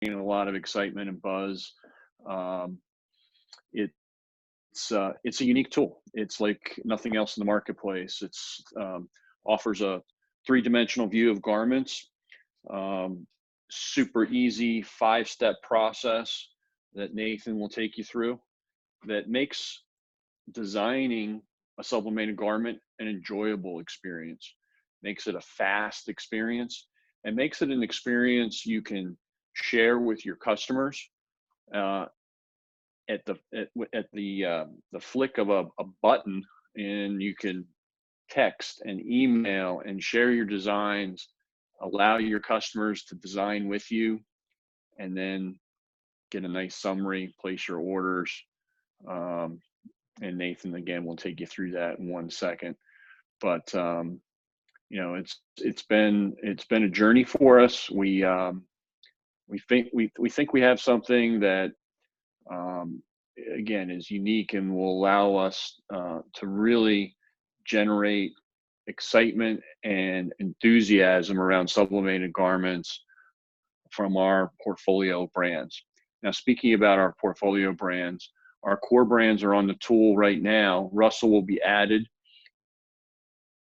a lot of excitement and buzz. Um, it's a unique tool. It's like nothing else in the marketplace. It's offers a three-dimensional view of garments, um, super easy 5-step process that Nathan will take you through that makes designing a sublimated garment an enjoyable experience, makes it a fast experience, and makes it an experience you can share with your customers uh, at the flick of a button, and you can text and email and share your designs, allow your customers to design with you, and then get a nice summary, place your orders. Um, and Nathan again will take you through that in 1 second. But it's been a journey for us. We think we have something that um, again is unique and will allow us to really generate excitement and enthusiasm around sublimated garments from our portfolio brands. Now, speaking about our portfolio brands, our core brands are on the tool right now. Russell will be added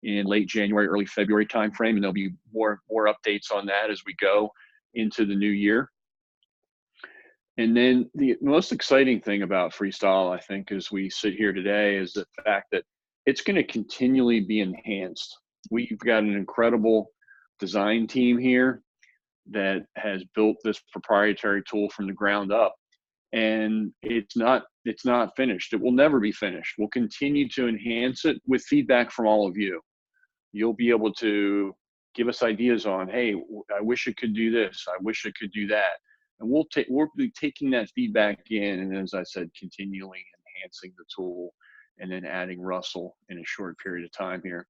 in late January, early February timeframe, and there'll be more updates on that as we go into the new year. And then the most exciting thing about Freestyle, I think, as we sit here today, is the fact that it's going to continually be enhanced. We've got an incredible design team here that has built this proprietary tool from the ground up, and it's not finished. It will never be finished. We'll continue to enhance it with feedback from all of you. You'll be able to give us ideas on, hey, I wish it could do this, I wish it could do that, and we'll be taking that feedback in, and as I said, continually enhancing the tool, and then adding Russell in a short period of time here.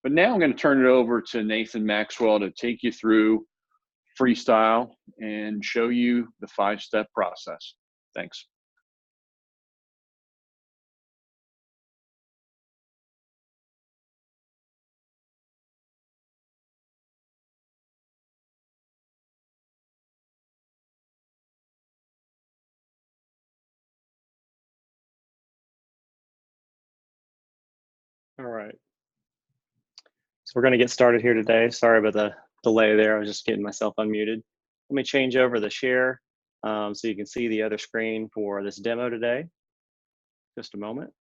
But now I'm going to turn it over to Nathan Maxwell to take you through Freestyle and show you the 5-step process. Thanks. All right. So we're going to get started here today. Sorry about the delay there. I was just getting myself unmuted. Let me change over the share so you can see the other screen for this demo today. Just a moment.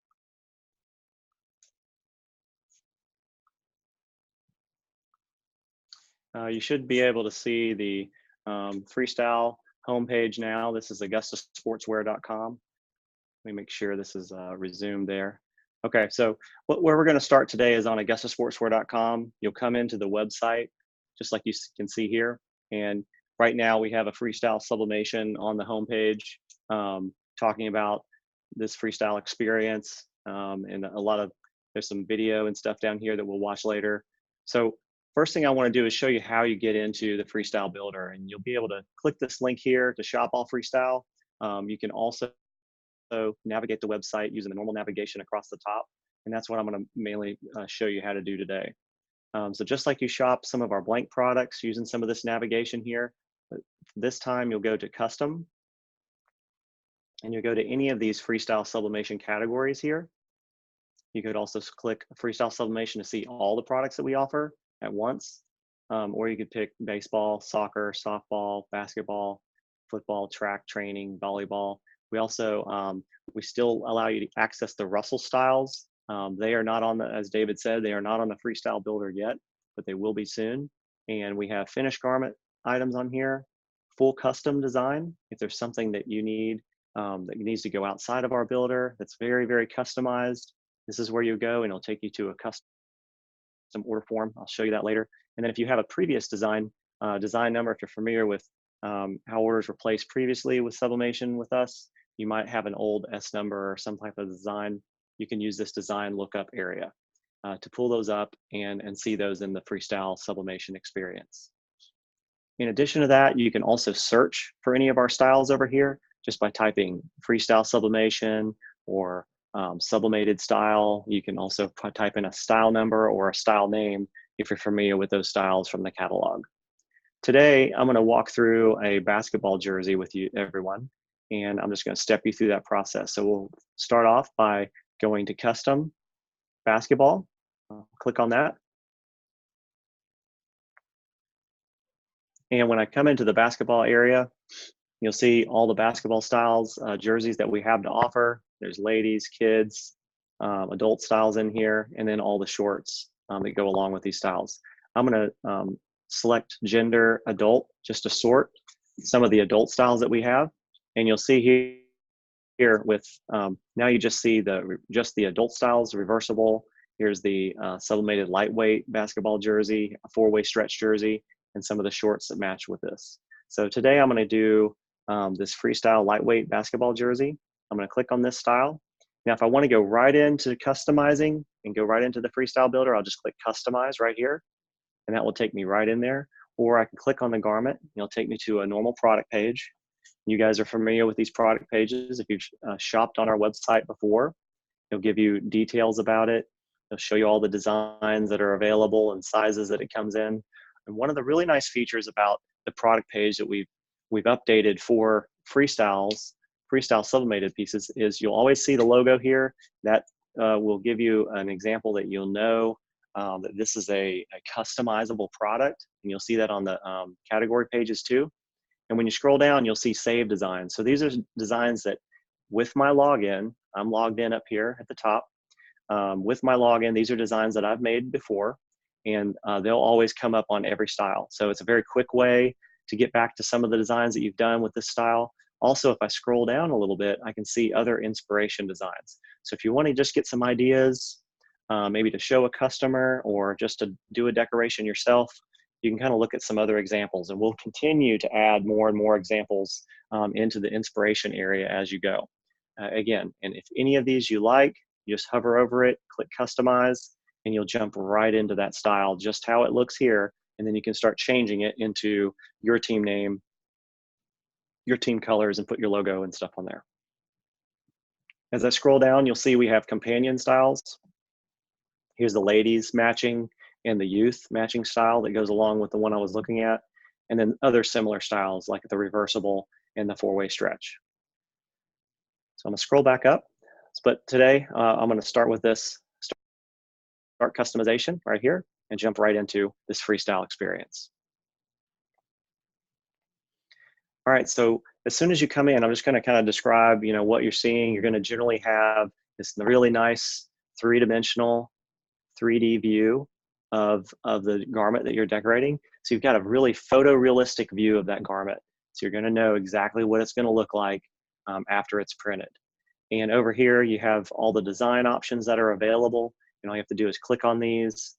You should be able to see the Freestyle homepage now. This is augustasportswear.com. Let me make sure this is resumed there. Okay, so where we're going to start today is on augustasportswear.com. You'll come into the website, just like you can see here. And right now we have a Freestyle Sublimation on the homepage talking about this Freestyle experience. And there's some video and stuff down here that we'll watch later. So first thing I want to do is show you how you get into the Freestyle Builder. And you'll be able to click this link here to shop all Freestyle. You can also navigate the website using the normal navigation across the top. And that's what I'm going to mainly show you how to do today. So just like you shop some of our blank products using some of this navigation here, this time you'll go to custom and you'll go to any of these Freestyle Sublimation categories here. You could also click Freestyle Sublimation to see all the products that we offer at once. Or you could pick baseball, soccer, softball, basketball, football, track, training, volleyball. We also, we still allow you to access the Russell styles. They are not on the, as David said, they are not on the Freestyle Builder yet, but they will be soon. And we have finished garment items on here, full custom design. If there's something that you need that needs to go outside of our builder, that's very, very customized, this is where you go and it'll take you to a custom order form. I'll show you that later. And then if you have a previous design number, if you're familiar with how orders were placed previously with sublimation with us, you might have an old S number or some type of design. You can use this design lookup area to pull those up and see those in the Freestyle Sublimation experience. In addition to that, you can also search for any of our styles over here just by typing Freestyle Sublimation or sublimated style. You can also type in a style number or a style name if you're familiar with those styles from the catalog. today I'm going to walk through a basketball jersey with you, everyone, and I'm just going to step you through that process. So we'll start off by going to Custom Basketball. Click on that. And when I come into the basketball area, you'll see all the basketball styles, jerseys that we have to offer. There's ladies, kids, adult styles in here, and then all the shorts that go along with these styles. I'm gonna select gender adult just to sort some of the adult styles that we have. And you'll see here with, now you just see just the adult styles, reversible. Here's the sublimated lightweight basketball jersey, a 4-way stretch jersey, and some of the shorts that match with this. So today I'm gonna do this FreeStyle lightweight basketball jersey. I'm gonna click on this style. Now, if I wanna go right into customizing and go right into the FreeStyle builder, I'll just click customize right here, and that will take me right in there. Or I can click on the garment, and it'll take me to a normal product page. You guys are familiar with these product pages. If you've shopped on our website before, it'll give you details about it. It'll show you all the designs that are available and sizes that it comes in. And one of the really nice features about the product page that we've updated for FreeStyle sublimated pieces is you'll always see the logo here. That will give you an example that you'll know that this is a customizable product, and you'll see that on the category pages too. And when you scroll down, you'll see save designs. So these are designs that with my login, I'm logged in up here at the top. With my login, these are designs that I've made before, and they'll always come up on every style. So it's a very quick way to get back to some of the designs that you've done with this style. Also, if I scroll down a little bit, I can see other inspiration designs. So if you want to just get some ideas, maybe to show a customer or just to do a decoration yourself, you can kind of look at some other examples, and we'll continue to add more and more examples into the inspiration area as you go. Again, and if any of these you like, you just hover over it, click customize, and you'll jump right into that style, just how it looks here. And then you can start changing it into your team name, your team colors, and put your logo and stuff on there. As I scroll down, you'll see we have companion styles. Here's the ladies matching and the youth matching style that goes along with the one I was looking at. And then other similar styles like the reversible and the 4-way stretch. So I'm gonna scroll back up. But today I'm gonna start with this, start customization right here, and jump right into this FreeStyle experience. All right, so as soon as you come in, I'm just gonna kind of describe, what you're seeing. You're gonna generally have this really nice 3-dimensional 3D view of the garment that you're decorating. So you've got a really photorealistic view of that garment. So you're gonna know exactly what it's gonna look like after it's printed. And over here, you have all the design options that are available. And all you have to do is click on these.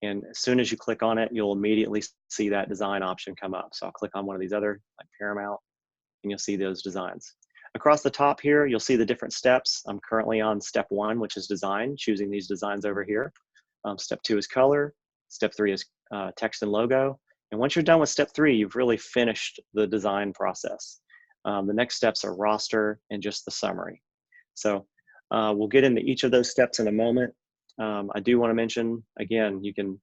And as soon as you click on it, you'll immediately see that design option come up. So I'll click on one of these other, like Paramount, and you'll see those designs. Across the top here, you'll see the different steps. I'm currently on step 1, which is design, choosing these designs over here. Step 2 is color. Step 3 is text and logo. And once you're done with step 3, you've really finished the design process. The next steps are roster and just the summary. So we'll get into each of those steps in a moment. I do want to mention, again, you can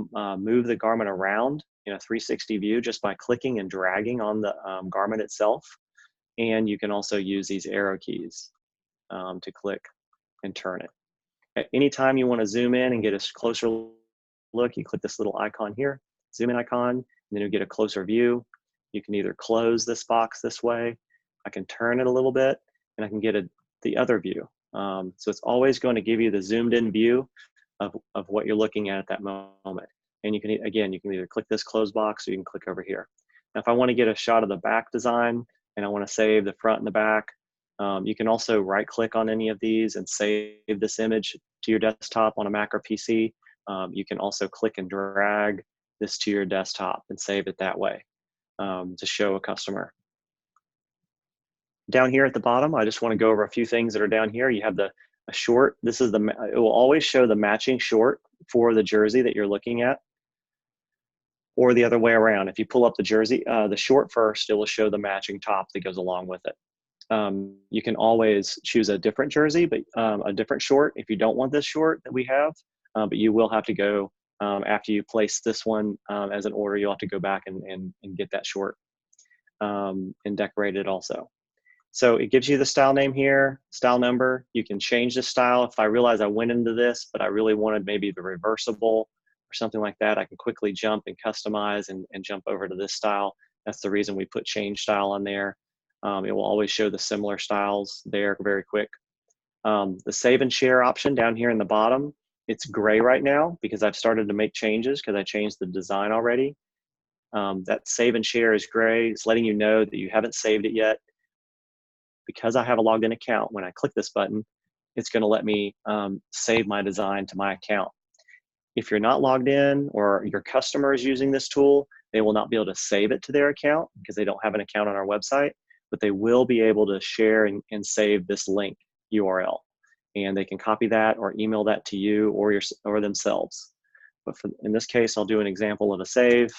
move the garment around in a 360 view just by clicking and dragging on the garment itself. And you can also use these arrow keys to click and turn it. At any time you want to zoom in and get a closer look, you click this little icon here, zoom in icon, and then you get a closer view. You can either close this box this way, I can turn it a little bit, and I can get the other view. So it's always going to give you the zoomed in view of what you're looking at that moment. And you can, again, you can either click this close box or you can click over here. Now, if I want to get a shot of the back design and I want to save the front and the back, you can also right click on any of these and save this image to your desktop on a Mac or PC. You can also click and drag this to your desktop and save it that way to show a customer. Down here at the bottom, I just want to go over a few things that are down here. You have a short. This is it will always show the matching short for the jersey that you're looking at, or the other way around. If you pull up the jersey, the short first, it will show the matching top that goes along with it. You can always choose a different jersey, but a different short if you don't want this short that we have, but you will have to go after you place this one as an order, you'll have to go back and get that short and decorate it also. So it gives you the style name here, style number. You can change the style. If I realize I went into this, but I really wanted maybe the reversible or something like that, I can quickly jump and customize and jump over to this style. That's the reason we put change style on there. It will always show the similar styles there very quick. The save and share option down here in the bottom, it's gray right now because I've started to make changes because I changed the design already. That save and share is gray. It's letting you know that you haven't saved it yet. Because I have a logged in account, when I click this button, it's going to let me save my design to my account. If you're not logged in or your customer is using this tool, they will not be able to save it to their account because they don't have an account on our website, but they will be able to share and save this link URL. And they can copy that or email that to you or themselves. But in this case, I'll do an example of a save.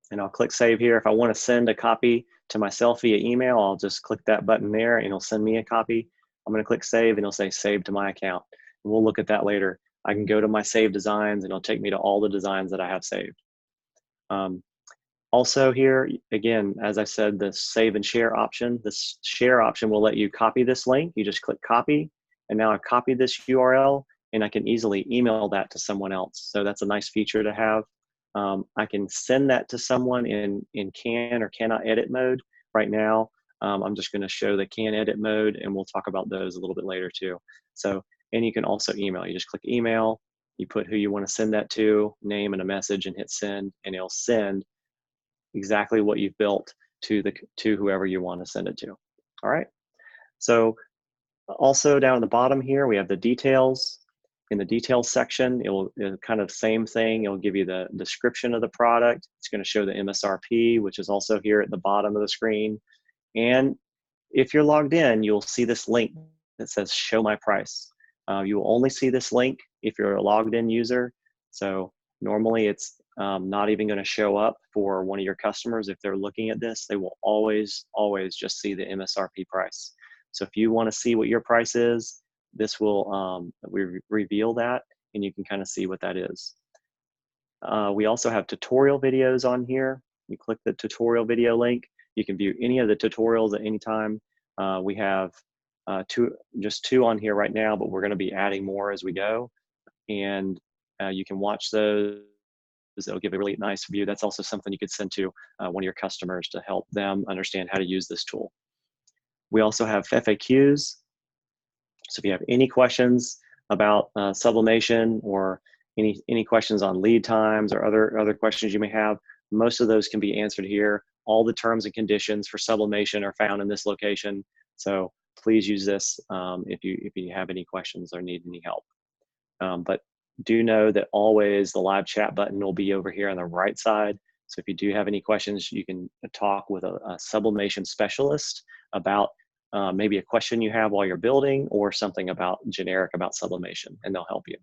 And I'll click save here. If I want to send a copy to myself via email, I'll just click that button there and it'll send me a copy. I'm going to click save and it'll say save to my account. And we'll look at that later. I can go to my saved designs and it'll take me to all the designs that I have saved. Also here, again, as I said, the save and share option, this share option will let you copy this link. You just click copy, and now I've copied this URL and I can easily email that to someone else. So that's a nice feature to have. I can send that to someone in can or cannot edit mode. Right now, I'm just going to show the can edit mode, and we'll talk about those a little bit later too. So, and you can also email. You just click email, you put who you want to send that to, name and a message, and hit send, and it'll send exactly what you've built to whoever you want to send it to. All right. So also down at the bottom here, we have the details. In the details section, it'll kind of same thing. It'll give you the description of the product. It's going to show the MSRP, which is also here at the bottom of the screen. And if you're logged in, you'll see this link that says show my price. You will only see this link if you're a logged in user. So normally it's not even going to show up for one of your customers. If they're looking at this, they will always just see the MSRP price. So if you want to see what your price is, this will reveal that, and you can kind of see what that is. We also have tutorial videos on here. You click the tutorial video link. You can view any of the tutorials at any time. We have just two on here right now, but we're going to be adding more as we go. And you can watch those. It'll give a really nice view. That's also something you could send to one of your customers to help them understand how to use this tool. We also have FAQs. So if you have any questions about sublimation or any questions on lead times or other questions you may have, most of those can be answered here. All the terms and conditions for sublimation are found in this location. So please use this if you have any questions or need any help. But do know that always the live chat button will be over here on the right side. So if you do have any questions, you can talk with a sublimation specialist about maybe a question you have while you're building or something generic about sublimation, and they'll help you.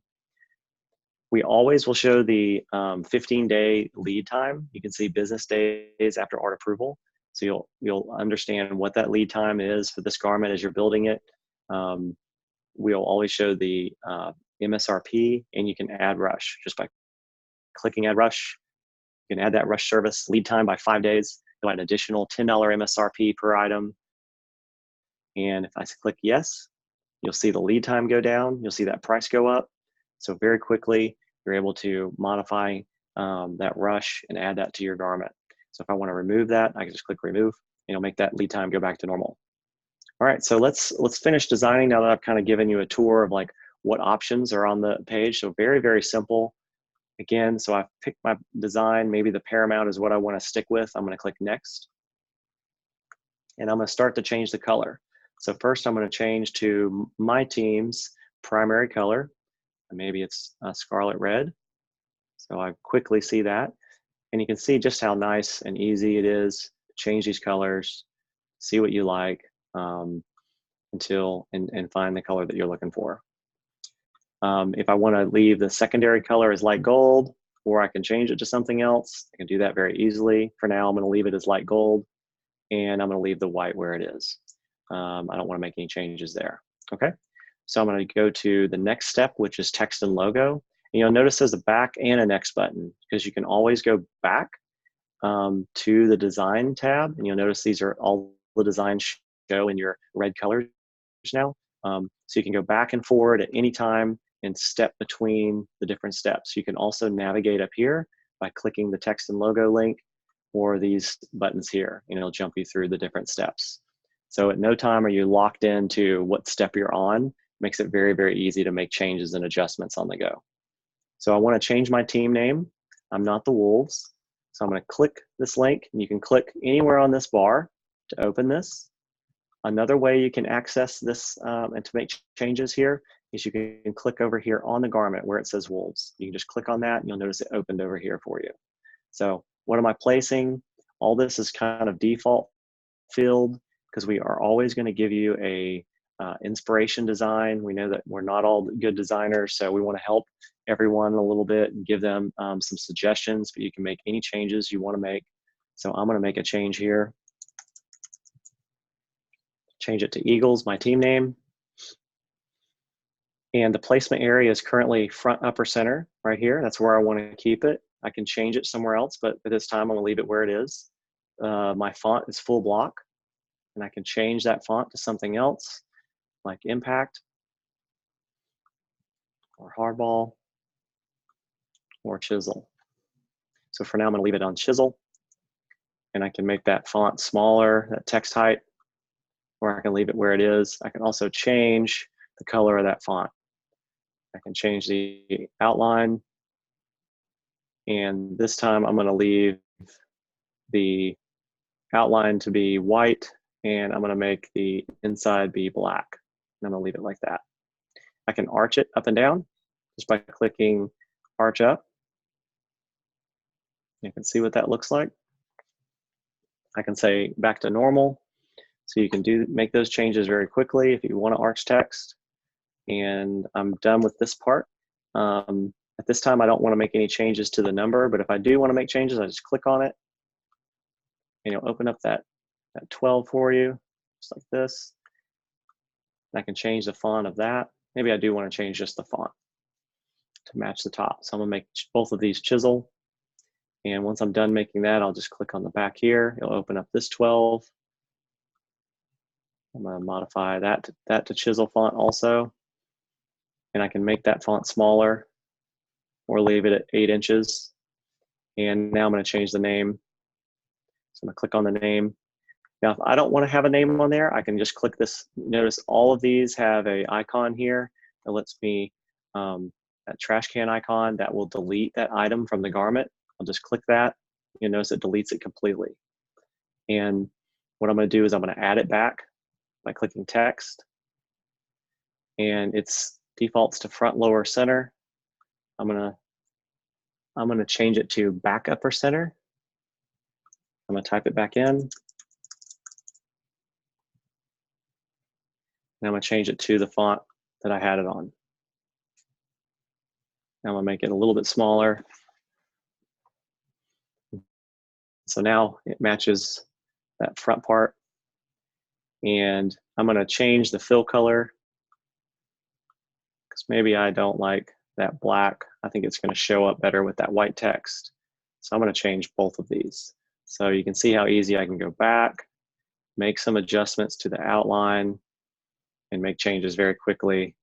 We always will show the 15-day lead time. You can see business days after art approval. So you'll understand what that lead time is for this garment as you're building it. We'll always show the MSRP, and you can add rush just by clicking add rush. You can add that rush service lead time by 5 days. You'll add an additional $10 MSRP per item. And if I click yes, you'll see the lead time go down. You'll see that price go up. So very quickly, you're able to modify that rush and add that to your garment. So if I want to remove that, I can just click remove, and it'll make that lead time go back to normal. All right, so let's finish designing now that I've kind of given you a tour of like what options are on the page. So very, very simple. Again, so I've picked my design. Maybe the Paramount is what I want to stick with. I'm going to click next. And I'm going to start to change the color. So first I'm going to change to my team's primary color. Maybe it's scarlet red. So I quickly see that. And you can see just how nice and easy it is to change these colors, see what you like and find the color that you're looking for. If I want to leave the secondary color as light gold, or I can change it to something else, I can do that very easily. For now, I'm going to leave it as light gold, and I'm going to leave the white where it is. I don't want to make any changes there. Okay, so I'm going to go to the next step, which is text and logo. And you'll notice there's a back and a next button, because you can always go back to the design tab, and you'll notice these are all the designs show in your red colors now. So you can go back and forward at any time and step between the different steps. You can also navigate up here by clicking the text and logo link, or these buttons here, and it'll jump you through the different steps. So at no time are you locked into what step you're on. Makes it very, very easy to make changes and adjustments on the go. So I want to change my team name. I'm not the Wolves. So I'm going to click this link, and you can click anywhere on this bar to open this. Another way you can access this and to make changes here is you can click over here on the garment where it says Wolves. You can just click on that, and you'll notice it opened over here for you. So what am I placing? All this is kind of default filled, because we are always going to give you a inspiration design. We know that we're not all good designers, so we want to help everyone a little bit and give them some suggestions, but you can make any changes you want to make. So I'm going to make a change here. Change it to Eagles, my team name. And the placement area is currently front upper center right here. That's where I want to keep it. I can change it somewhere else, but at this time I'm going to leave it where it is. My font is full block, and I can change that font to something else like Impact or Hardball or Chisel. So for now I'm going to leave it on Chisel, and I can make that font smaller, that text height, or I can leave it where it is. I can also change the color of that font. I can change the outline, and this time I'm going to leave the outline to be white, and I'm going to make the inside be black, and I'm going to leave it like that. I can arch it up and down just by clicking arch up. You can see what that looks like. I can say back to normal, so you can make those changes very quickly if you want to arch text. And I'm done with this part. At this time, I don't want to make any changes to the number, but if I do want to make changes, I just click on it, and it'll open up that 12 for you, just like this. And I can change the font of that. Maybe I do want to change just the font to match the top. So I'm going to make both of these chisel. And once I'm done making that, I'll just click on the back here. It'll open up this 12. I'm going to modify that to chisel font also. And I can make that font smaller or leave it at 8 inches. And now I'm going to change the name. So I'm going to click on the name. Now, if I don't want to have a name on there, I can just click this. Notice all of these have an icon here that lets me, that trash can icon that will delete that item from the garment. I'll just click that. You'll notice it deletes it completely. And what I'm going to do is I'm going to add it back by clicking text. And it's defaults to front lower center. I'm going to change it to back upper center. I'm going to type it back in. And I'm going to change it to the font that I had it on. Now I'm going to make it a little bit smaller. So now it matches that front part. And I'm going to change the fill color, because maybe I don't like that black. I think it's going to show up better with that white text. So I'm going to change both of these. So you can see how easy I can go back, make some adjustments to the outline, and make changes very quickly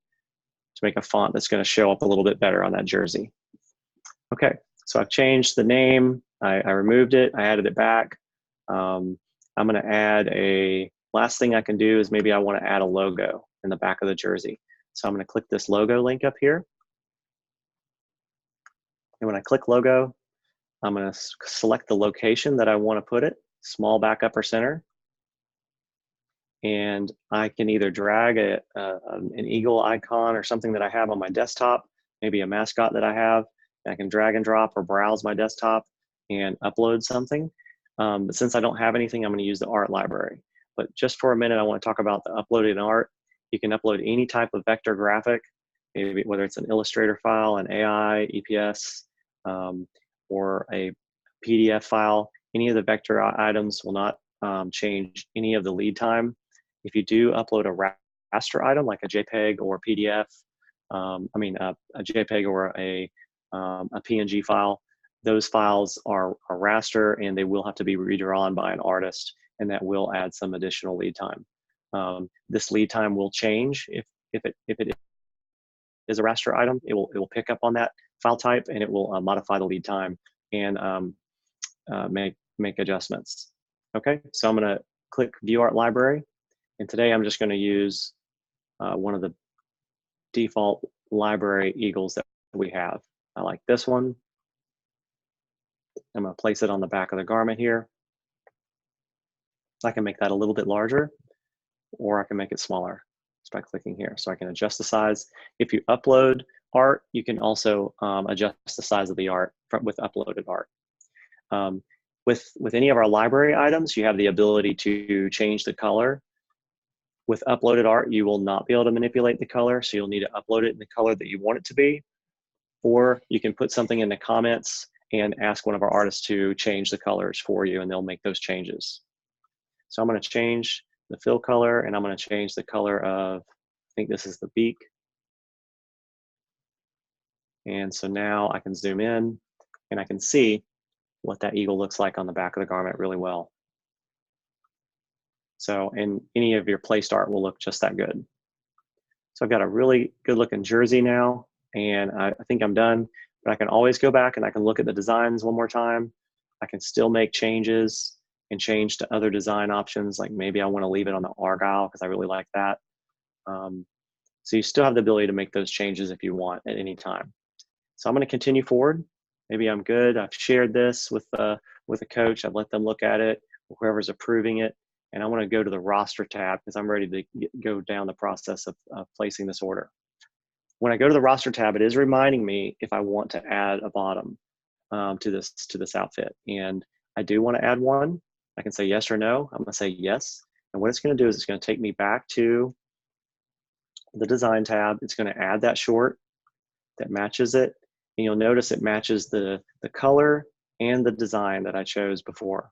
to make a font that's going to show up a little bit better on that jersey. Okay, so I've changed the name. I removed it. I added it back. I'm going to add last thing I can do is maybe I want to add a logo in the back of the jersey. So I'm going to click this logo link up here. And when I click logo, I'm going to select the location that I want to put it, small back upper center. And I can either drag an eagle icon or something that I have on my desktop, maybe a mascot that I have. I can drag and drop or browse my desktop and upload something. But since I don't have anything, I'm going to use the art library. But just for a minute, I want to talk about the uploading art. You can upload any type of vector graphic, maybe whether it's an Illustrator file, an AI, EPS, or a PDF file. Any of the vector items will not change any of the lead time. If you do upload a raster item like a JPEG or PDF, a JPEG or a PNG file, those files are a raster and they will have to be redrawn by an artist, and that will add some additional lead time. This lead time will change if it is a raster item. It will pick up on that file type and it will modify the lead time and make adjustments. Okay, so I'm going to click View Art Library, and today I'm just going to use one of the default library eagles that we have. I like this one. I'm going to place it on the back of the garment here. I can make that a little bit larger, or I can make it smaller just by clicking here. So I can adjust the size. If you upload art, you can also adjust the size of the art with uploaded art. With any of our library items, you have the ability to change the color. With uploaded art, you will not be able to manipulate the color, so you'll need to upload it in the color that you want it to be. Or you can put something in the comments and ask one of our artists to change the colors for you, and they'll make those changes. So I'm going to change the fill color, and I'm going to change the color of, I think this is the beak. And so now I can zoom in and I can see what that eagle looks like on the back of the garment really well. So, and any of your placed art will look just that good. So I've got a really good looking jersey now, and I think I'm done, but I can always go back and I can look at the designs one more time. I can still make changes and change to other design options. Like maybe I want to leave it on the Argyle because I really like that. So you still have the ability to make those changes if you want at any time. So I'm going to continue forward. Maybe I'm good. I've shared this with a coach. I've let them look at it, whoever's approving it. And I want to go to the roster tab because I'm ready to go down the process of placing this order. When I go to the roster tab, it is reminding me if I want to add a bottom to this outfit. And I do want to add one. I can say yes or no. I'm going to say yes. And what it's going to do is it's going to take me back to the design tab. It's going to add that short that matches it. And you'll notice it matches the color and the design that I chose before,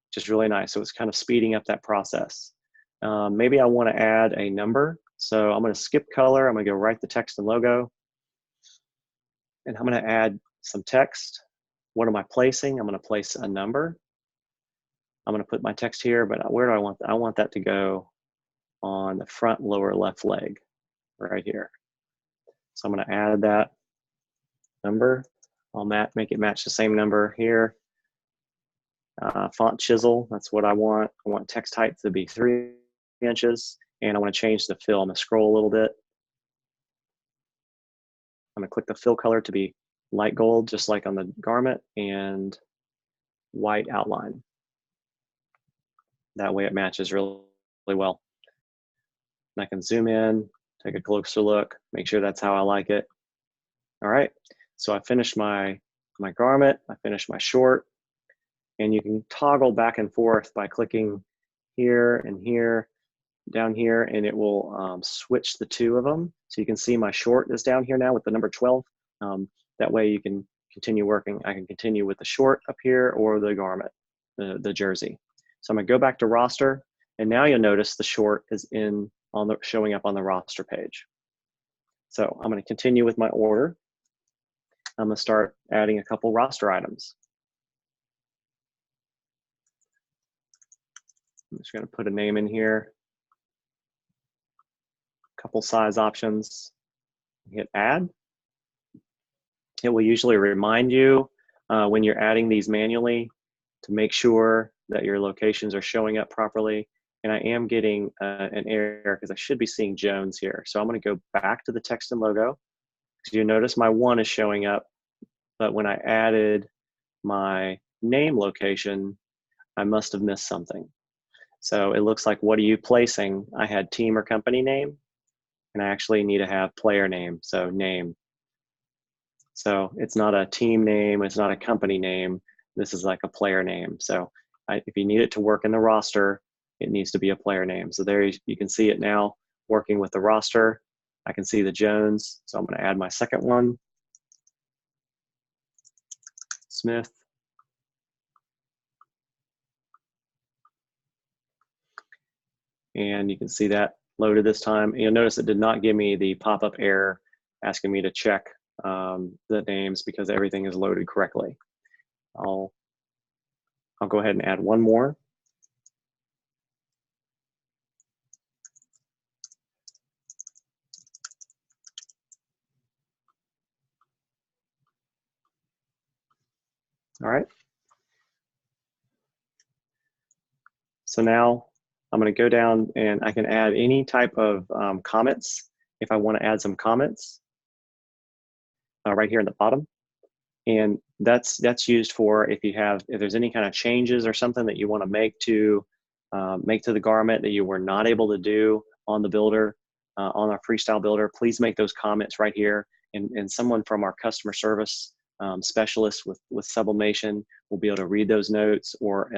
which is really nice. So it's kind of speeding up that process. Maybe I want to add a number. So I'm going to skip color. I'm going to go right to text and logo. And I'm going to add some text. What am I placing? I'm going to place a number. I'm going to put my text here, but where do I want that? I want that to go on the front lower left leg right here. So I'm going to add that number. I'll make it match the same number here. Font chisel, that's what I want. I want text height to be 3 inches, and I want to change the fill. I'm going to scroll a little bit. I'm going to click the fill color to be light gold, just like on the garment, and white outline. That way it matches really, really well. And I can zoom in, take a closer look, make sure that's how I like it. All right, so I finished my garment, I finished my short, and you can toggle back and forth by clicking here and here, down here, and it will switch the two of them. So you can see my short is down here now with the number 12. That way you can continue working. I can continue with the short up here or the garment, the jersey. So I'm gonna go back to roster, and now you'll notice the short is showing up on the roster page. So I'm gonna continue with my order. I'm gonna start adding a couple roster items. I'm just gonna put a name in here, a couple size options, hit add. It will usually remind you when you're adding these manually to make sure that your locations are showing up properly. And I am getting an error because I should be seeing Jones here. So I'm gonna go back to the text and logo. So you notice my 1 is showing up, but when I added my name location, I must have missed something. So it looks like, what are you placing? I had team or company name, and I actually need to have player name, so name. So it's not a team name, it's not a company name, this is like a player name. So if you need it to work in the roster, it needs to be a player name. So there you can see it now working with the roster. I can see the Jones, so I'm gonna add my second one, Smith. and you can see that loaded this time. You'll notice it did not give me the pop-up error asking me to check the names because everything is loaded correctly. I'll go ahead and add one more. All right. So now I'm going to go down and I can add any type of comments if I want to add some comments right here in the bottom. And that's used for if there's any kind of changes or something that you want to make to the garment that you were not able to do on the builder, on our freestyle builder. Please make those comments right here, and someone from our customer service specialist with Sublimation will be able to read those notes, or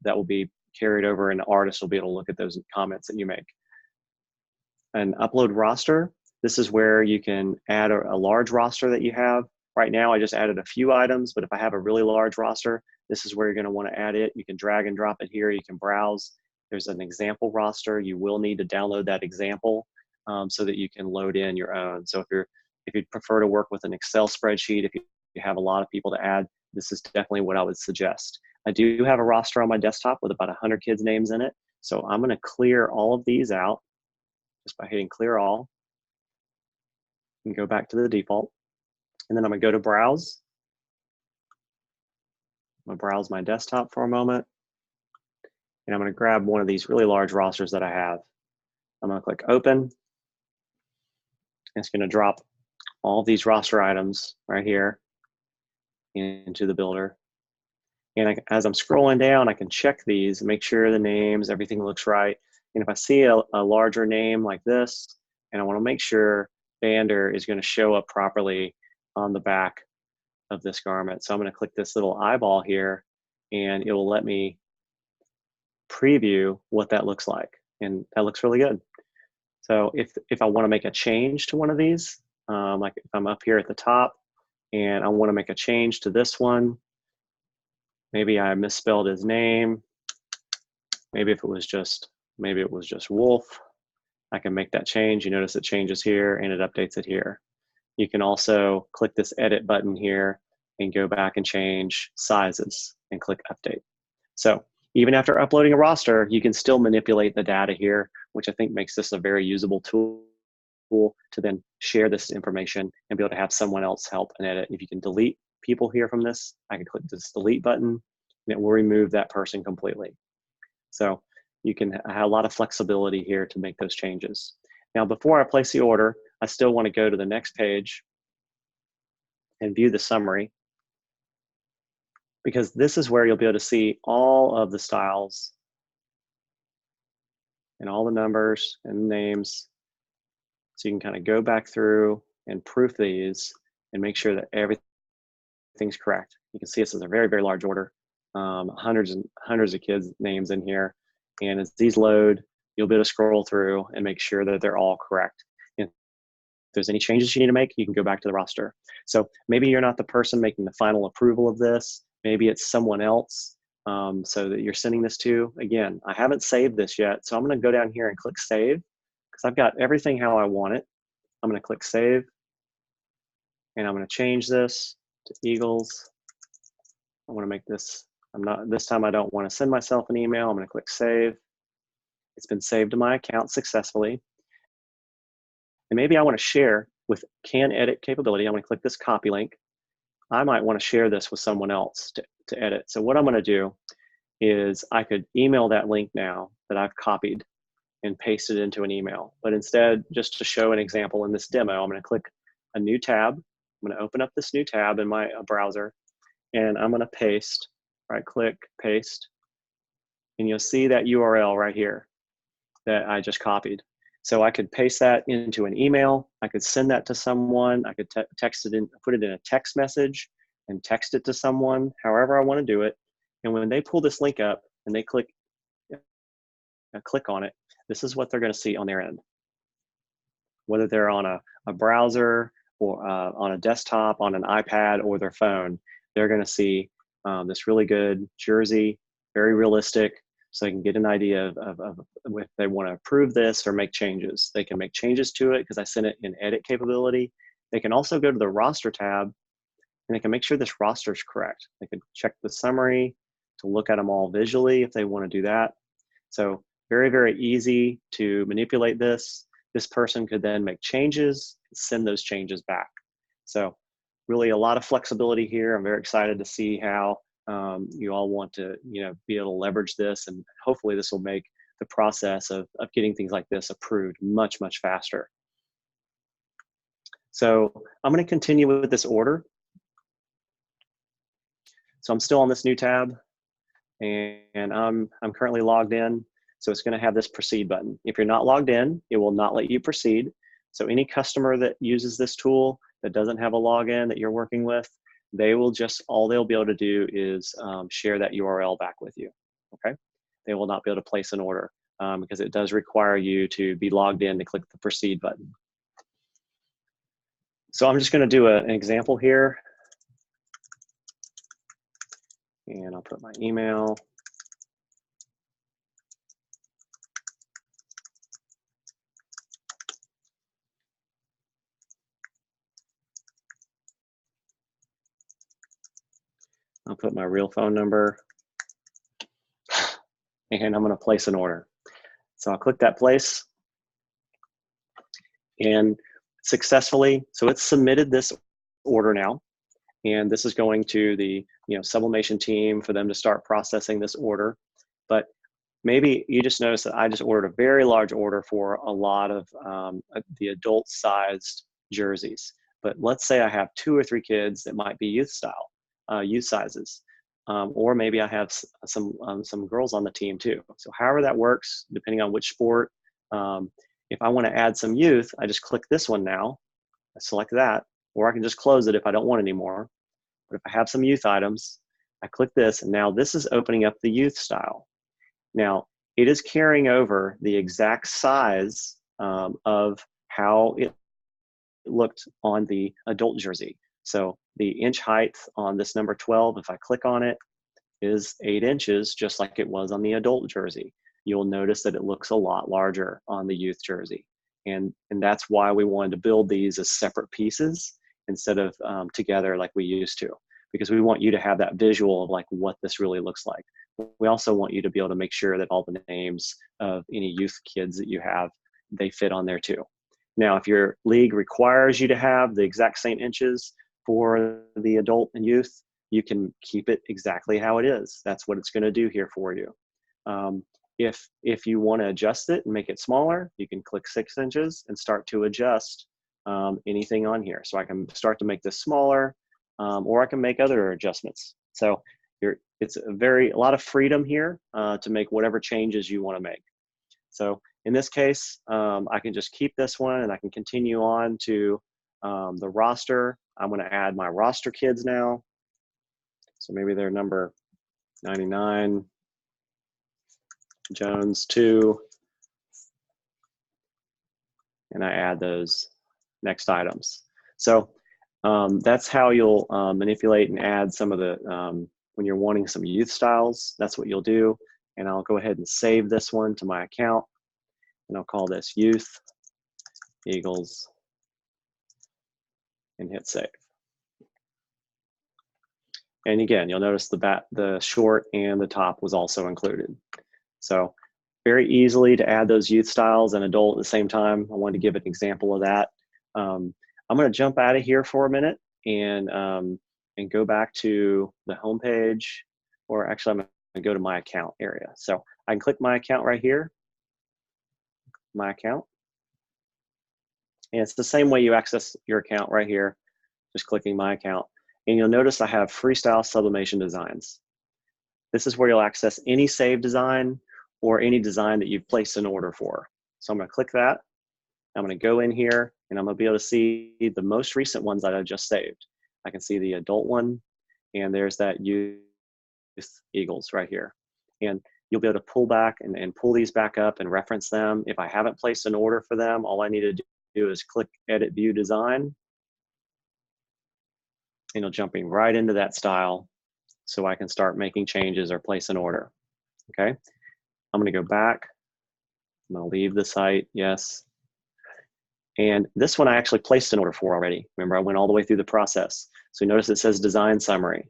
that will be carried over, and the artist will be able to look at those comments that you make. An upload roster. This is where you can add a large roster that you have. Right now, I just added a few items, but if I have a really large roster, this is where you're going to want to add it. You can drag and drop it here. You can browse. There's an example roster. You will need to download that example so that you can load in your own. So if you'd prefer to work with an Excel spreadsheet, if you have a lot of people to add, this is definitely what I would suggest. I do have a roster on my desktop with about 100 kids' names in it. So I'm going to clear all of these out just by hitting clear all and go back to the default. And then I'm going to go to browse. I'm going to browse my desktop for a moment. And I'm going to grab one of these really large rosters that I have. I'm going to click open. And it's going to drop all of these roster items right here into the builder. And as I'm scrolling down, I can check these and make sure the names, everything looks right. And if I see a larger name like this, and I want to make sure Bander is going to show up properly on the back of this garment. So I'm going to click this little eyeball here, and it will let me preview what that looks like. And that looks really good. So if I want to make a change to one of these, like if I'm up here at the top and I want to make a change to this one, maybe I misspelled his name. Maybe it was just Wolf. I can make that change. You notice it changes here and it updates it here. You can also click this edit button here and go back and change sizes and click update. So even after uploading a roster, you can still manipulate the data here, which I think makes this a very usable tool to then share this information and be able to have someone else help and edit. If you can delete people here from this, I can click this delete button and it will remove that person completely. So you can have a lot of flexibility here to make those changes. Now, before I place the order, I still want to go to the next page and view the summary, because this is where you'll be able to see all of the styles and all the numbers and names. So you can kind of go back through and proof these and make sure that everything's correct. You can see this is a very, very large order, hundreds and hundreds of kids' names in here. And as these load, you'll be able to scroll through and make sure that they're all correct. And if there's any changes you need to make, you can go back to the roster. So maybe you're not the person making the final approval of this. Maybe it's someone else so that you're sending this to. Again, I haven't saved this yet, so I'm going to go down here and click save because I've got everything how I want it. I'm going to click save, and I'm going to change this to Eagles. I want to make this, this time I don't want to send myself an email. I'm going to click save. It's been saved to my account successfully. And maybe I want to share with can edit capability. I'm going to click this copy link. I might want to share this with someone else to edit. So what I'm going to do is I could email that link now that I've copied and paste it into an email. But instead, just to show an example in this demo, I'm going to click a new tab. I'm going to open up this new tab in my browser, and I'm going to paste, right click, paste. And you'll see that URL right here that I just copied. So I could paste that into an email. I could send that to someone. I could text it in, put it in a text message and text it to someone, however I want to do it. And when they pull this link up and they click on it, this is what they're going to see on their end. Whether they're on a browser or on a desktop, on an iPad or their phone, they're going to see this really good jersey, very realistic, so they can get an idea of if they want to approve this or make changes. They can make changes to it because I sent it in edit capability. They can also go to the roster tab and they can make sure this roster is correct. They can check the summary to look at them all visually if they want to do that. So very, very easy to manipulate this. This person could then make changes, send those changes back. So really a lot of flexibility here. I'm very excited to see how you all want to be able to leverage this, and hopefully this will make the process of getting things like this approved much, much faster. So I'm going to continue with this order. So I'm still on this new tab, and I'm currently logged in. So it's going to have this proceed button. If you're not logged in, it will not let you proceed. So any customer that uses this tool that doesn't have a login that you're working with, all they'll be able to do is share that URL back with you, okay? They will not be able to place an order because it does require you to be logged in to click the proceed button. So I'm just going to do an example here. And I'll put my email. I'll put my real phone number. And I'm going to place an order. So I'll click that place. And successfully, so it's submitted this order now. And this is going to the Sublimation team for them to start processing this order. But maybe you just noticed that I just ordered a very large order for a lot of the adult sized jerseys. But let's say I have 2 or 3 kids that might be youth style, youth sizes. Or maybe I have some girls on the team too. So however that works, depending on which sport, if I want to add some youth, I just click this one now, I select that, or I can just close it if I don't want anymore. But if I have some youth items, I click this, and now this is opening up the youth style. Now, it is carrying over the exact size of how it looked on the adult jersey. So the inch height on this number 12, if I click on it, is 8 inches, just like it was on the adult jersey. You'll notice that it looks a lot larger on the youth jersey. And that's why we wanted to build these as separate pieces instead of together like we used to, because we want you to have that visual of like what this really looks like. We also want you to be able to make sure that all the names of any youth kids that you have, they fit on there too. Now, if your league requires you to have the exact same inches for the adult and youth, you can keep it exactly how it is. That's what it's going to do here for you. If you want to adjust it and make it smaller, you can click 6 inches and start to adjust anything on here. So I can start to make this smaller, or I can make other adjustments. So it's a lot of freedom here to make whatever changes you want to make. So in this case, I can just keep this one and I can continue on to the roster. I'm going to add my roster kids now. So maybe they're number 99, Jones 2, and I add those next items. So that's how you'll manipulate and add some of the, when you're wanting some youth styles, that's what you'll do. And I'll go ahead and save this one to my account, and I'll call this Youth Eagles and hit save. And again, you'll notice the short and the top was also included. So very easily to add those youth styles and adult at the same time. I wanted to give an example of that. I'm going to jump out of here for a minute and go back to the home page, or actually I'm going to go to my account area. So I can click my account right here, my account. And it's the same way you access your account right here, just clicking my account. And you'll notice I have FreeStyle Sublimation Designs. This is where you'll access any saved design or any design that you've placed an order for. So I'm going to click that. I'm going to go in here and I'm going to be able to see the most recent ones that I've just saved. I can see the adult one, and there's that Youth Eagles right here. And you'll be able to pull back and pull these back up and reference them. If I haven't placed an order for them, all I need to do is click Edit View Design. And it'll jump me right into that style so I can start making changes or place an order, okay? I'm going to go back. I'm going to leave the site. Yes. And this one I actually placed an order for already. Remember, I went all the way through the process. So notice it says design summary.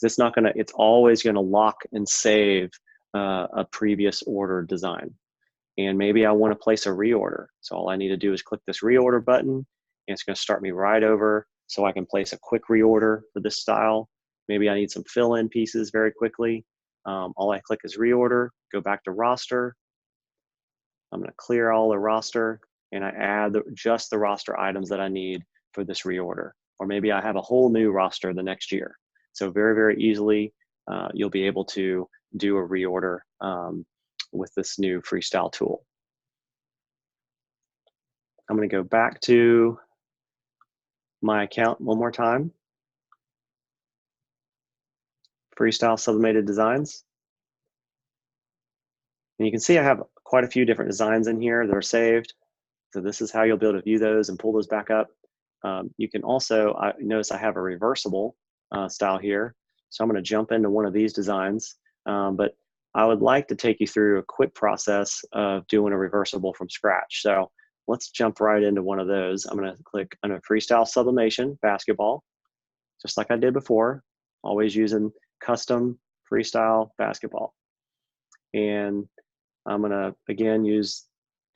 It's not going to, it's always going to lock and save a previous order design. And maybe I want to place a reorder. So all I need to do is click this reorder button, and it's going to start me right over so I can place a quick reorder for this style. Maybe I need some fill-in pieces very quickly. All I click is reorder, go back to roster. I'm going to clear all the roster, and I add just the roster items that I need for this reorder. Or maybe I have a whole new roster the next year. So very, very easily, you'll be able to do a reorder with this new FreeStyle tool. I'm going to go back to my account one more time. FreeStyle Sublimated Designs. And you can see I have quite a few different designs in here that are saved. So this is how you'll be able to view those and pull those back up. You can also, notice I have a reversible style here. So I'm going to jump into one of these designs. But I would like to take you through a quick process of doing a reversible from scratch. So let's jump right into one of those. I'm going to click on a FreeStyle Sublimation basketball, just like I did before, always using custom FreeStyle basketball. And I'm going to, again, use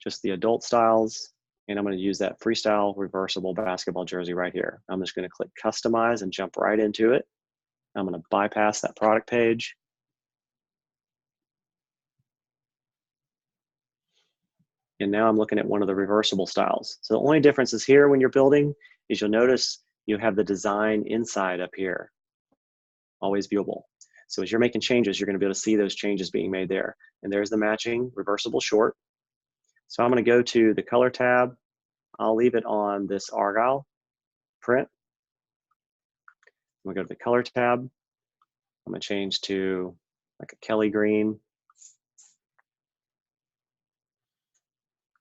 just the adult styles, and I'm going to use that FreeStyle reversible basketball jersey right here. I'm just going to click customize and jump right into it. I'm going to bypass that product page. And now I'm looking at one of the reversible styles. So the only difference is here when you're building is you'll notice you have the design inside up here, always viewable. So as you're making changes, you're going to be able to see those changes being made there. And there's the matching reversible short. So I'm going to go to the color tab. I'll leave it on this Argyle print. I'm going to go to the color tab. I'm going to change to like a Kelly green.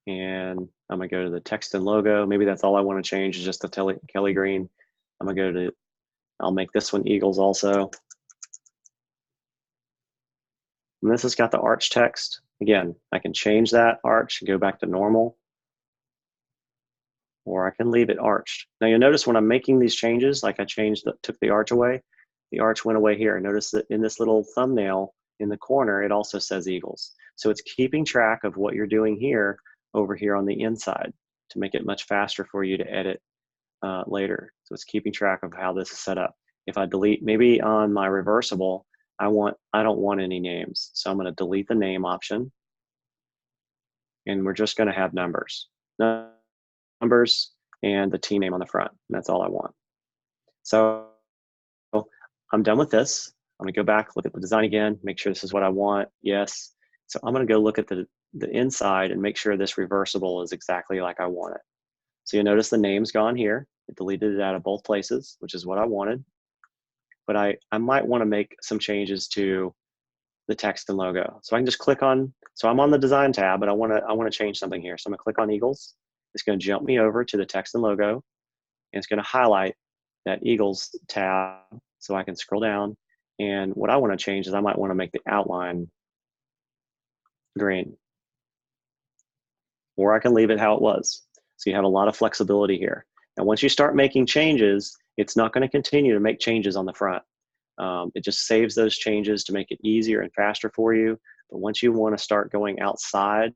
And I'm going to go to the text and logo. Maybe that's all I want to change is just the Kelly green. I'm going to go to, I'll make this one Eagles also. And this has got the arch text. Again, I can change that arch and go back to normal, or I can leave it arched. Now you'll notice when I'm making these changes, like I took the arch away, the arch went away here. Notice that in this little thumbnail in the corner, it also says Eagles. So it's keeping track of what you're doing here over here on the inside to make it much faster for you to edit later. So it's keeping track of how this is set up. If I delete, maybe on my reversible, I don't want any names. So I'm going to delete the name option. And we're just going to have numbers and the team name on the front. And that's all I want. So I'm done with this. I'm going to go back, look at the design again, make sure this is what I want. Yes. So I'm going to go look at the inside and make sure this reversible is exactly like I want it. So you'll notice the name's gone here. It deleted it out of both places, which is what I wanted. But I might want to make some changes to the text and logo. So I can just click on, so I'm on the design tab, but I want to change something here. So I'm going to click on Eagles. It's going to jump me over to the text and logo, and it's going to highlight that Eagles tab so I can scroll down. And what I want to change is I might want to make the outline green, or I can leave it how it was. So you have a lot of flexibility here. And once you start making changes, it's not going to continue to make changes on the front. It just saves those changes to make it easier and faster for you. But once you want to start going outside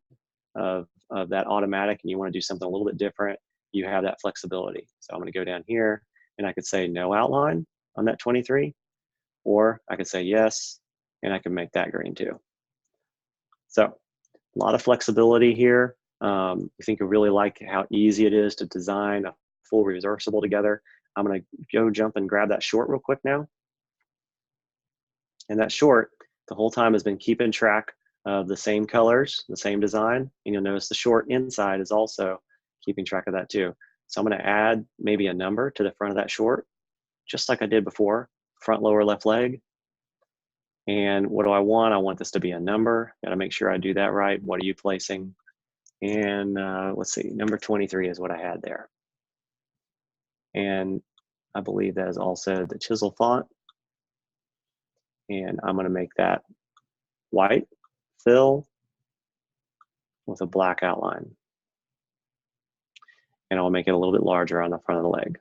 of that automatic and you want to do something a little bit different, you have that flexibility. So I'm going to go down here and I could say no outline on that 23, or I could say yes, and I can make that green too. So a lot of flexibility here. I think you really like how easy it is to design a full reversible together. I'm going to go jump and grab that short real quick now. And that short, the whole time, has been keeping track of the same colors, the same design. And you'll notice the short inside is also keeping track of that too. So I'm going to add maybe a number to the front of that short, just like I did before, front, lower, left leg. And what do I want? I want this to be a number. Got to make sure I do that right. What are you placing? And let's see, number 23 is what I had there. And I believe that is also the chisel font. And I'm going to make that white. fill with a black outline. And I'll make it a little bit larger on the front of the leg.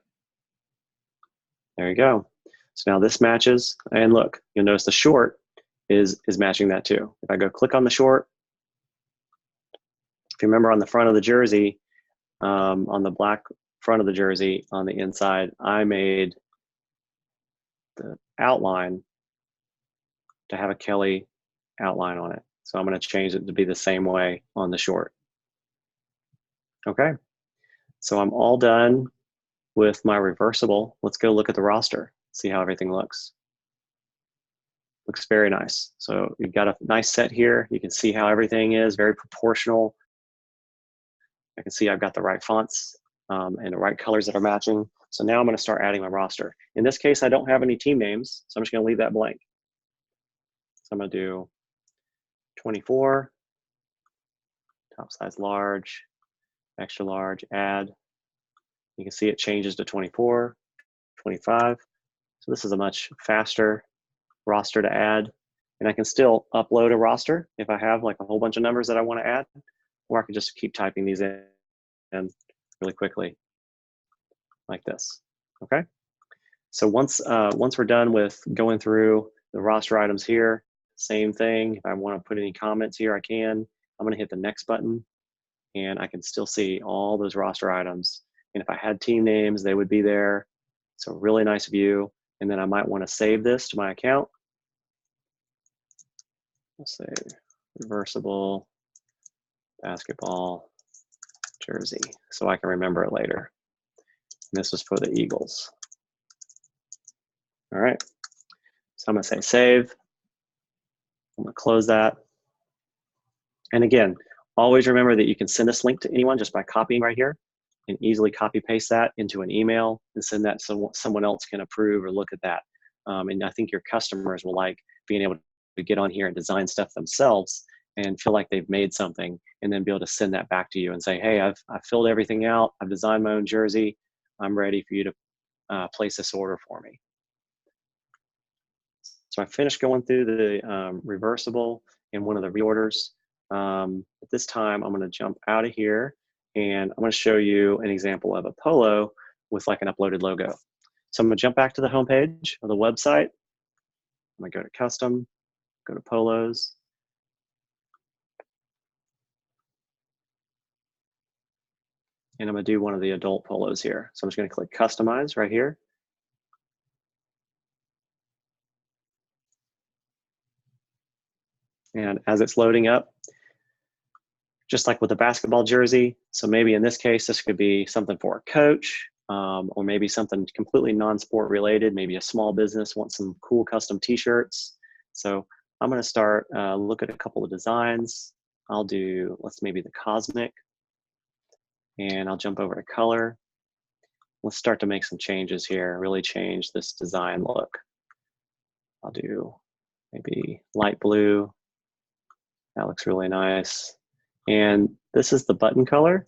There you go. So now this matches, and look, you'll notice the short is matching that too. If I go click on the short, if you remember on the front of the jersey, on the black front of the jersey on the inside, I made the outline to have a Kelly outline on it. So I'm going to change it to be the same way on the short. Okay, so I'm all done with my reversible. Let's go look at the roster, see how everything looks. Looks very nice. So you've got a nice set here. You can see how everything is very proportional. I can see I've got the right fonts and the right colors that are matching. So now I'm going to start adding my roster. In this case, I don't have any team names, so I'm just going to leave that blank. So I'm going to do 24, top size large, extra large, add. You can see it changes to 24, 25. So this is a much faster roster to add. And I can still upload a roster if I have like a whole bunch of numbers that I want to add, or I can just keep typing these in really quickly like this. Okay. So once we're done with going through the roster items here, same thing. If I want to put any comments here, I can. I'm going to hit the next button, and I can still see all those roster items. And if I had team names, they would be there. So really nice view. And then I might want to save this to my account. Let's say reversible basketball jersey, so I can remember it later. And this was for the Eagles. All right, so I'm gonna say save. I'm gonna close that. And again, always remember that you can send this link to anyone just by copying right here and easily copy paste that into an email and send that so someone else can approve or look at that. And I think your customers will like being able to get on here and design stuff themselves and feel like they've made something, and then be able to send that back to you and say, hey, I've filled everything out. I've designed my own jersey. I'm ready for you to place this order for me. So I finished going through the reversible and one of the reorders. At this time, I'm going to jump out of here, and I'm going to show you an example of a polo with like an uploaded logo. So I'm going to jump back to the homepage of the website. I'm going to go to custom, go to polos. And I'm going to do one of the adult polos here. So I'm just going to click customize right here. And as it's loading up, just like with the basketball jersey, so maybe in this case, this could be something for a coach, or maybe something completely non-sport related, maybe a small business wants some cool custom t-shirts. So I'm going to start look at a couple of designs. I'll do, let's maybe the cosmic, and I'll jump over to color. Let's start to make some changes here, really change this design look. I'll do maybe light blue. That looks really nice. And this is the button color.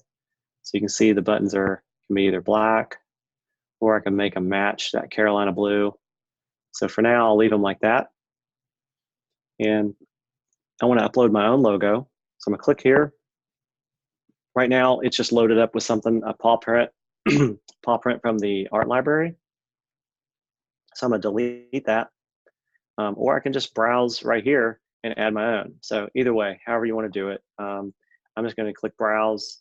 So you can see the buttons can be either black, or I can make them match that Carolina blue. So for now, I'll leave them like that. And I want to upload my own logo. So I'm gonna click here. Right now, it's just loaded up with something, a paw print, paw print from the art library. So I'm gonna delete that. Or I can just browse right here and add my own. So either way, however you want to do it. I'm just going to click browse.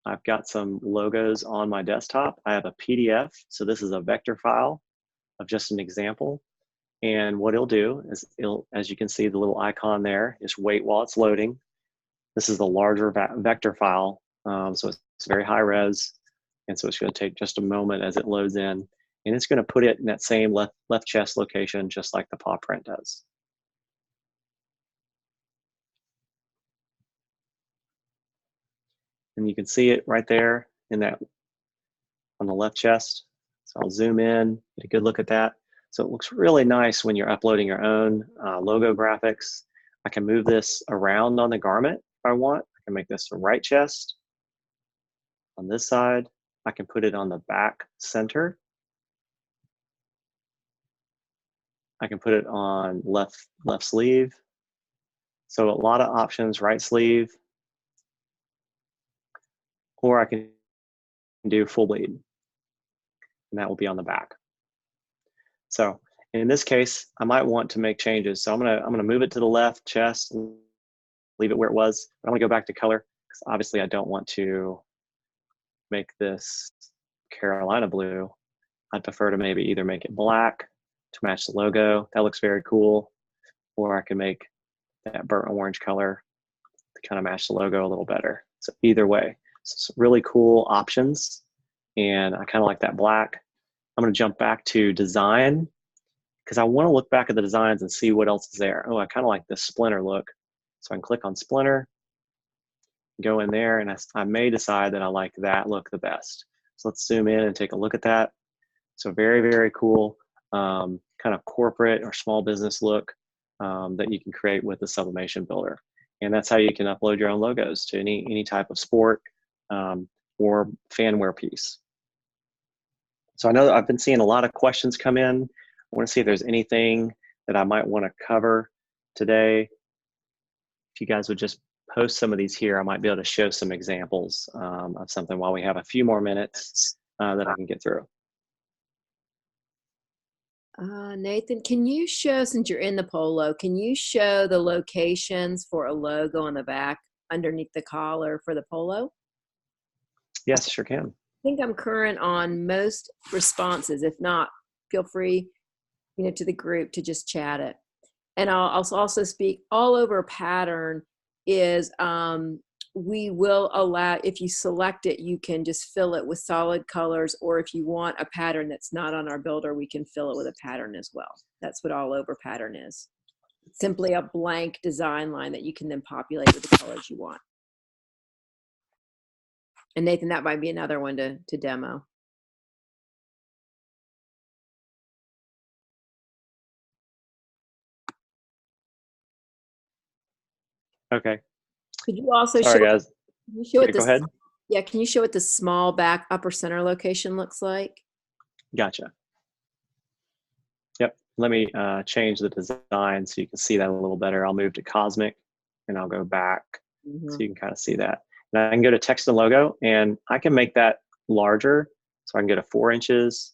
I've got some logos on my desktop. I have a PDF. So this is a vector file of just an example. And what it'll do is as you can see, the little icon there, just wait while it's loading. This is the larger vector file. So it's very high res. And so it's going to take just a moment as it loads in. And it's going to put it in that same left chest location, just like the paw print does. And you can see it right there in that on the left chest. So I'll zoom in, get a good look at that. So it looks really nice when you're uploading your own logo graphics. I can move this around on the garment if I want. I can make this a right chest. On this side, I can put it on the back center. I can put it on left sleeve. So a lot of options, right sleeve, or I can do full bleed, and that will be on the back. So in this case, I might want to make changes. So I'm gonna move it to the left, chest, leave it where it was. I'm gonna go back to color, because obviously I don't want to make this Carolina blue. I'd prefer to maybe either make it black to match the logo. That looks very cool. Or I can make that burnt orange color to kind of match the logo a little better. So either way, so some really cool options. And I kind of like that black. I'm going to jump back to design, because I want to look back at the designs and see what else is there. Oh, I kind of like this splinter look. So I can click on splinter, go in there, and I may decide that I like that look the best. So let's zoom in and take a look at that. So very, very cool kind of corporate or small business look that you can create with the Sublimation Builder. And that's how you can upload your own logos to any type of sport or fan wear piece. So I know that I've been seeing a lot of questions come in. I want to see if there's anything that I might want to cover today. If you guys would just post some of these here, I might be able to show some examples of something while we have a few more minutes that I can get through. Nathan, can you show, since you're in the polo, can you show the locations for a logo on the back underneath the collar for the polo? Yes, sure can. I think I'm current on most responses. If not, feel free, to the group to just chat it. And I'll also speak all over pattern is we will allow, if you select it, you can just fill it with solid colors, or if you want a pattern that's not on our builder, we can fill it with a pattern as well. That's what all over pattern is. It's simply a blank design line that you can then populate with the colors you want. And Nathan, that might be another one to demo. Okay. Could you also Sorry, guys. Can you show Yeah, go ahead. Yeah, can you show what the small back upper center location looks like? Gotcha. Yep. Let me change the design so you can see that a little better. I'll move to Cosmic and I'll go back so you can kind of see that. And I can go to text and logo and I can make that larger. So I can go to 4 inches.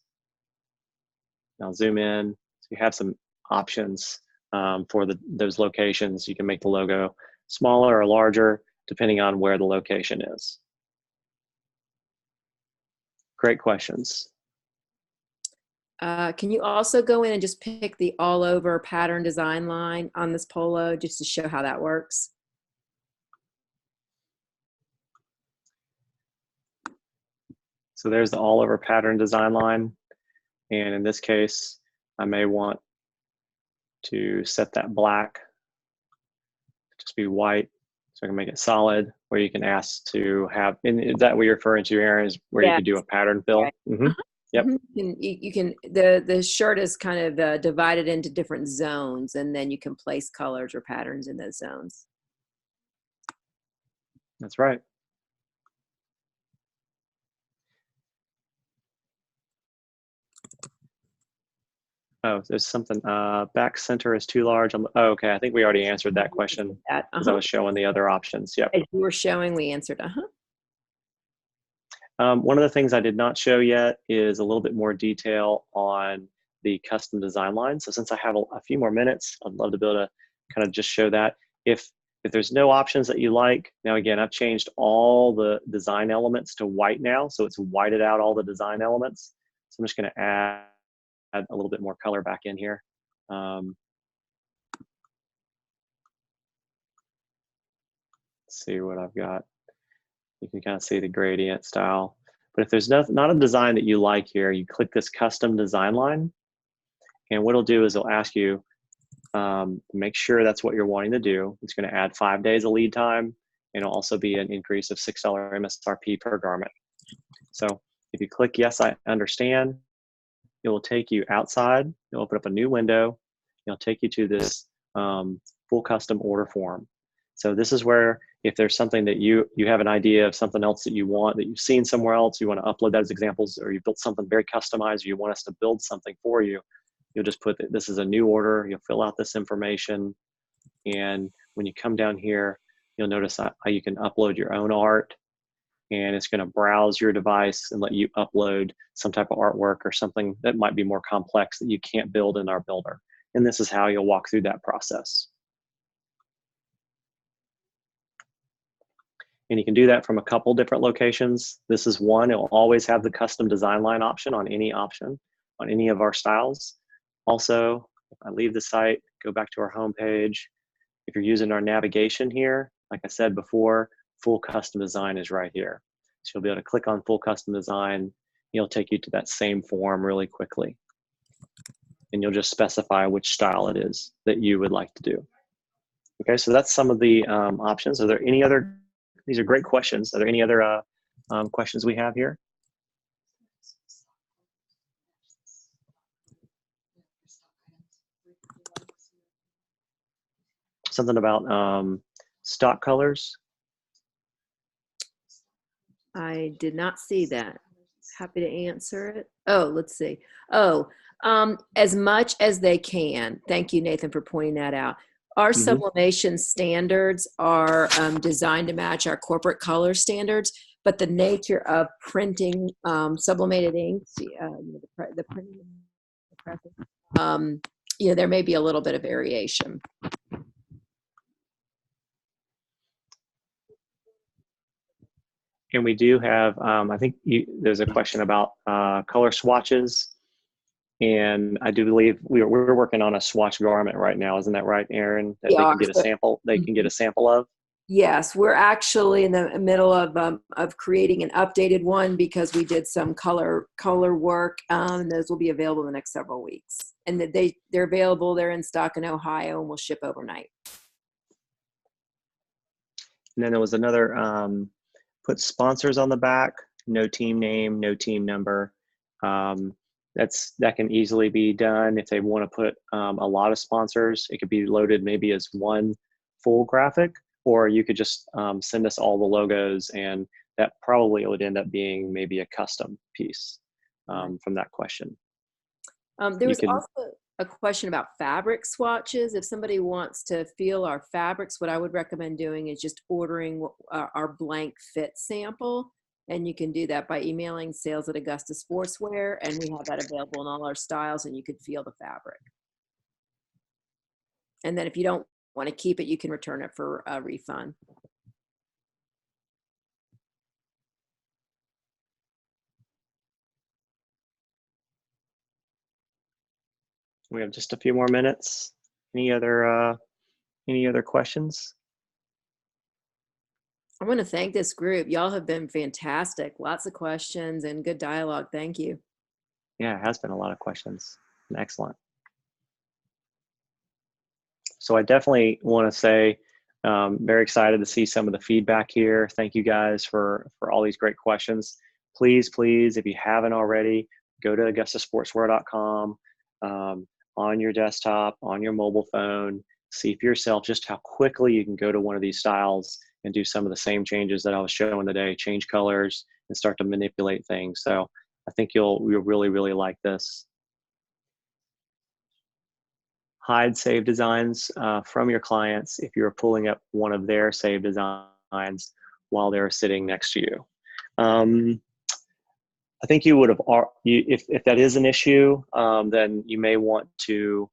I'll zoom in. So you have some options for those locations. You can make the logo smaller or larger depending on where the location is. Great questions. Can you also go in and just pick the all over pattern design line on this polo just to show how that works? So there's the all over pattern design line. And in this case, I may want to set that black to just be white so I can make it solid, where you can ask to have, and is that what you're referring to, Aaron, is where you could do a pattern fill? Right. Mm-hmm. Yep. You can the shirt is kind of divided into different zones, and then you can place colors or patterns in those zones. That's right. Oh, there's something, back center is too large. Oh, okay, I think we already answered that question because I was showing the other options. Yep. As you were showing, we answered, One of the things I did not show yet is a little bit more detail on the custom design line. So since I have a few more minutes, I'd love to be able to kind of just show that. If there's no options that you like, now again, I've changed all the design elements to white now. So it's whited out all the design elements. So I'm just gonna add a little bit more color back in here. Let's see what I've got. You can kind of see the gradient style. But if there's not a design that you like here, you click this custom design line. And what it'll do is it'll ask you, make sure that's what you're wanting to do. It's going to add 5 days of lead time. And it'll also be an increase of $6 MSRP per garment. So if you click yes, I understand, it will take you outside. It'll open up a new window. It'll take you to this full custom order form. So this is where if there's something that you have an idea of something else that you want, that you've seen somewhere else, you want to upload that as examples, or you built something very customized, or you want us to build something for you, you'll just put this is a new order. You'll fill out this information, and when you come down here, you'll notice how you can upload your own art, and it's going to browse your device and let you upload some type of artwork or something that might be more complex that you can't build in our builder. And this is how you'll walk through that process. And you can do that from a couple different locations. This is one. It will always have the custom design line option on any of our styles. Also, if I leave the site, go back to our home page, if you're using our navigation here, like I said before, full custom design is right here. So you'll be able to click on full custom design. It'll take you to that same form really quickly. And you'll just specify which style it is that you would like to do. Okay, so that's some of the options. Are there any other, these are great questions. Are there any other questions we have here? Something about stock colors. I did not see that. Happy to answer it. Oh, let's see. Oh, as much as they can. Thank you, Nathan, for pointing that out. Our sublimation standards are designed to match our corporate color standards, but the nature of printing sublimated inks, the printing, there may be a little bit of variation. And we do have, I think there's a question about color swatches. And I do believe we're working on a swatch garment right now. Isn't that right, Erin? That they can get a sample, can get a sample of? Yes, we're actually in the middle of creating an updated one because we did some color work. And those will be available in the next several weeks. And they're available. They're in stock in Ohio and will ship overnight. And then there was another, put sponsors on the back, no team name, no team number. That can easily be done if they want to put a lot of sponsors. It could be loaded maybe as one full graphic, or you could just send us all the logos, and that probably would end up being maybe a custom piece from that question. There was also a question about fabric swatches. If somebody wants to feel our fabrics, what I would recommend doing is just ordering our blank fit sample. And you can do that by emailing sales at Augusta Sportswear, and we have that available in all our styles, and you could feel the fabric. And then if you don't want to keep it, you can return it for a refund. We have just a few more minutes. Any other questions? I want to thank this group. Y'all have been fantastic. Lots of questions and good dialogue. Thank you. Yeah, it has been a lot of questions. Excellent. So I definitely want to say, very excited to see some of the feedback here. Thank you guys for all these great questions. Please, if you haven't already, go to augustasportswear.com on your desktop, on your mobile phone, see for yourself just how quickly you can go to one of these styles and do some of the same changes that I was showing today, change colors and start to manipulate things. So I think you'll really, really like this. Hide saved designs from your clients if you're pulling up one of their saved designs while they're sitting next to you. I think you would have, if that is an issue, then you may want to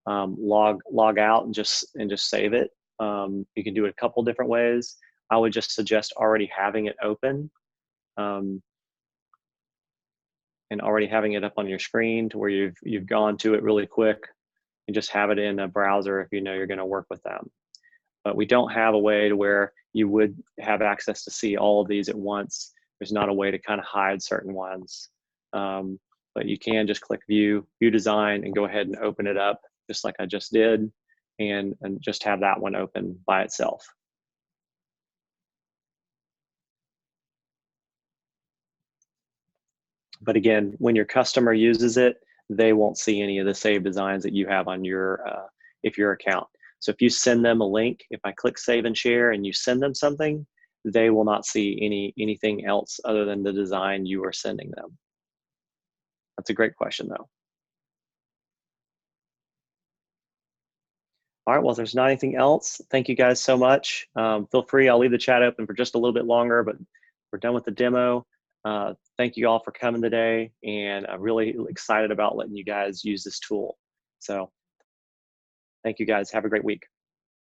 log out and just save it. You can do it a couple different ways. I would just suggest already having it open and already having it up on your screen to where you've gone to it really quick, and just have it in a browser if you know you're going to work with them. But we don't have a way to where you would have access to see all of these at once. There's not a way to kind of hide certain ones. But you can just click view design and go ahead and open it up just like I just did, and just have that one open by itself. But again, when your customer uses it, they won't see any of the saved designs that you have on your account. So if you send them a link, if I click save and share and you send them something, they will not see anything else other than the design you are sending them. That's a great question though. All right, well, if there's not anything else, thank you guys so much. Feel free, I'll leave the chat open for just a little bit longer, but we're done with the demo. Thank you all for coming today, and I'm really excited about letting you guys use this tool. So thank you guys. Have a great week.